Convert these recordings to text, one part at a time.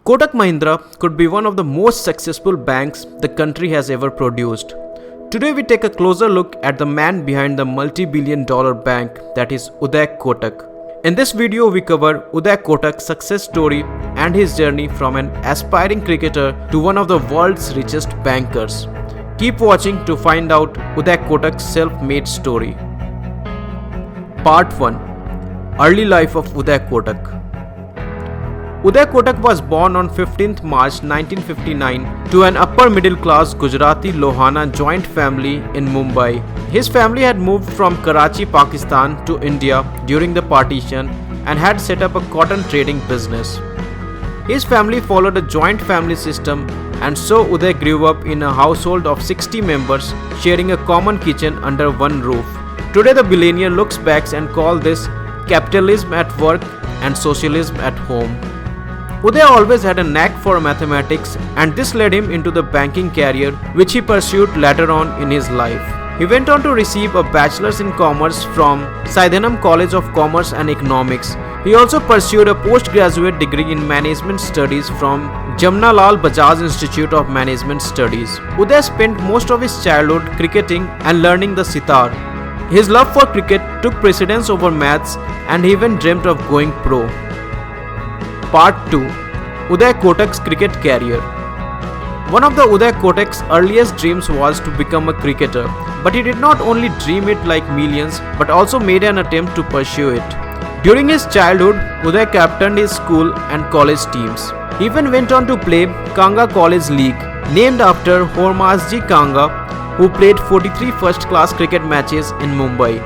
Kotak Mahindra could be one of the most successful banks the country has ever produced. Today we take a closer look at the man behind the multi-billion-dollar bank, that is Uday Kotak. In this video we cover Uday Kotak's success story and his journey from an aspiring cricketer to one of the world's richest bankers. Keep watching to find out Uday Kotak's self-made story. Part 1. Early life of Uday Kotak. Uday Kotak was born on 15th March 1959 to an upper-middle-class Gujarati Lohana joint family in Mumbai. His family had moved from Karachi, Pakistan to India during the partition and had set up a cotton trading business. His family followed a joint family system, and so Uday grew up in a household of 60 members sharing a common kitchen under one roof. Today the billionaire looks back and calls this capitalism at work and socialism at home. Uday always had a knack for mathematics, and this led him into the banking career, which he pursued later on in his life. He went on to receive a bachelor's in commerce from Sydenham College of Commerce and Economics. He also pursued a postgraduate degree in management studies from Jamnalal Bajaj Institute of Management Studies. Uday spent most of his childhood cricketing and learning the sitar. His love for cricket took precedence over maths, and he even dreamt of going pro. Part 2. Uday Kotak's cricket career. One of the Uday Kotak's earliest dreams was to become a cricketer, but he did not only dream it like millions but also made an attempt to pursue it. During his childhood, Uday captained his school and college teams. He even went on to play Kanga College League, named after Hormazji Kanga, who played 43 first-class cricket matches in Mumbai.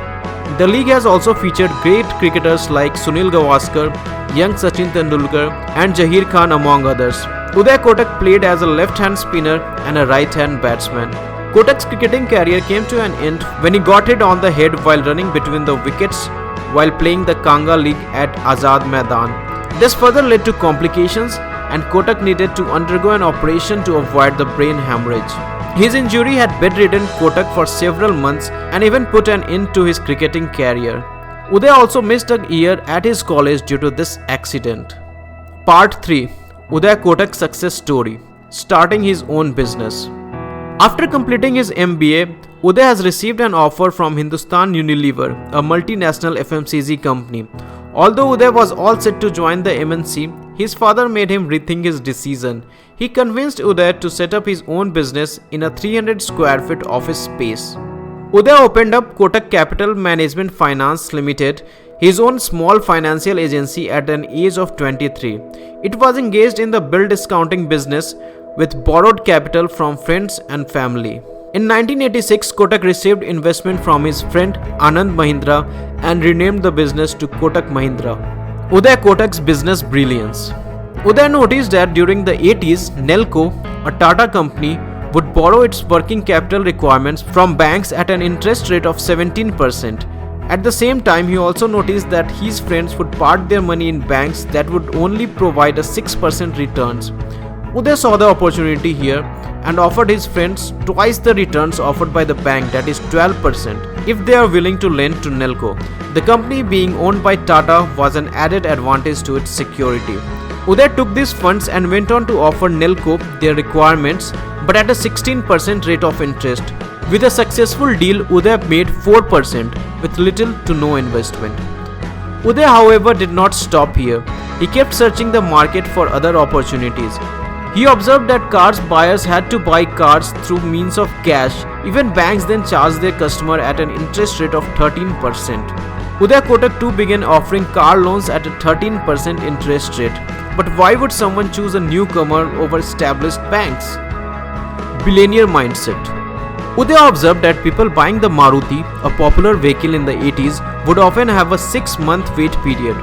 The league has also featured great cricketers like Sunil Gavaskar, young Sachin Tendulkar and Zaheer Khan among others. Uday Kotak played as a left-hand spinner and a right-hand batsman. Kotak's cricketing career came to an end when he got hit on the head while running between the wickets while playing the Kanga League at Azad Maidan. This further led to complications, and Kotak needed to undergo an operation to avoid the brain hemorrhage. His injury had bedridden Kotak for several months and even put an end to his cricketing career. Uday also missed a year at his college due to this accident. Part 3. Uday Kotak's success story. Starting his own business. After completing his MBA, Uday has received an offer from Hindustan Unilever, a multinational FMCG company. Although Uday was all set to join the MNC, his father made him rethink his decision. He convinced Uday to set up his own business in a 300 square feet office space. Uday opened up Kotak Capital Management Finance Limited, his own small financial agency, at an age of 23. It was engaged in the bill discounting business with borrowed capital from friends and family. In 1986, Kotak received investment from his friend Anand Mahindra and renamed the business to Kotak Mahindra. Uday Kotak's business brilliance. Uday noticed that during the 80s, Nelco, a Tata company, would borrow its working capital requirements from banks at an interest rate of 17%. At the same time, he also noticed that his friends would park their money in banks that would only provide a 6% returns. Uday saw the opportunity here and offered his friends twice the returns offered by the bank, that is 12%, if they are willing to lend to Nelco. The company being owned by Tata was an added advantage to its security. Uday took these funds and went on to offer Nelco their requirements, but at a 16% rate of interest. With a successful deal, Uday made 4% with little to no investment. Uday, however, did not stop here. He kept searching the market for other opportunities. He observed that cars buyers had to buy cars through means of cash. Even banks then charged their customer at an interest rate of 13%. Uday Kotak too began offering car loans at a 13% interest rate. But why would someone choose a newcomer over established banks? Billionaire mindset. Uday observed that people buying the Maruti, a popular vehicle in the 80s, would often have a 6-month wait period.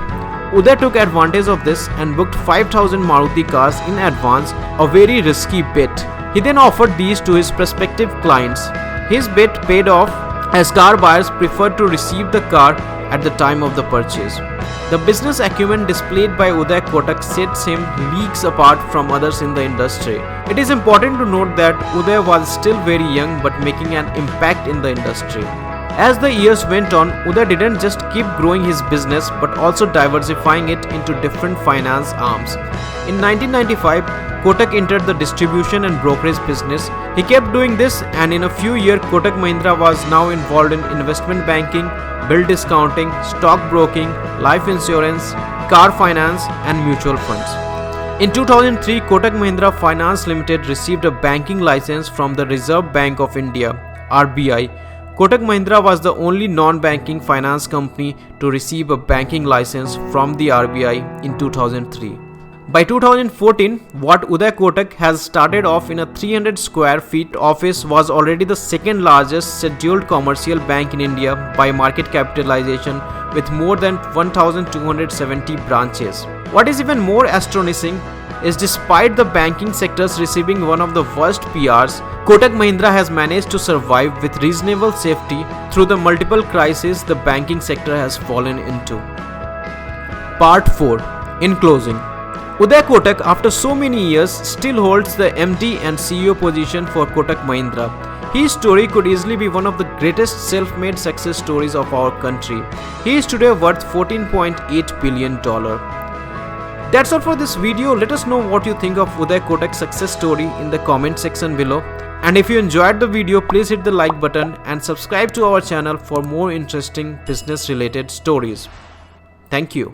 Uday took advantage of this and booked 5,000 Maruti cars in advance, a very risky bet. He then offered these to his prospective clients. His bet paid off as car buyers preferred to receive the car at the time of the purchase. The business acumen displayed by Uday Kotak sets him leagues apart from others in the industry. It is important to note that Uday was still very young but making an impact in the industry. As the years went on, Uday didn't just keep growing his business but also diversifying it into different finance arms. In 1995, Kotak entered the distribution and brokerage business. He kept doing this, and in a few years, Kotak Mahindra was now involved in investment banking, bill discounting, stock broking, life insurance, car finance, and mutual funds. In 2003, Kotak Mahindra Finance Limited received a banking license from the Reserve Bank of India (RBI). Kotak Mahindra was the only non-banking finance company to receive a banking license from the RBI in 2003. By 2014, what Uday Kotak has started off in a 300 square feet office was already the second largest scheduled commercial bank in India by market capitalization, with more than 1,270 branches. What is even more astonishing is, despite the banking sectors receiving one of the worst PRs, Kotak Mahindra has managed to survive with reasonable safety through the multiple crises the banking sector has fallen into. Part 4. In closing, Uday Kotak, after so many years, still holds the MD and CEO position for Kotak Mahindra. His story could easily be one of the greatest self-made success stories of our country. He is today worth $14.8 billion. That's all for this video. Let us know what you think of Uday Kotak's success story in the comment section below. And if you enjoyed the video, please hit the like button and subscribe to our channel for more interesting business related stories. Thank you.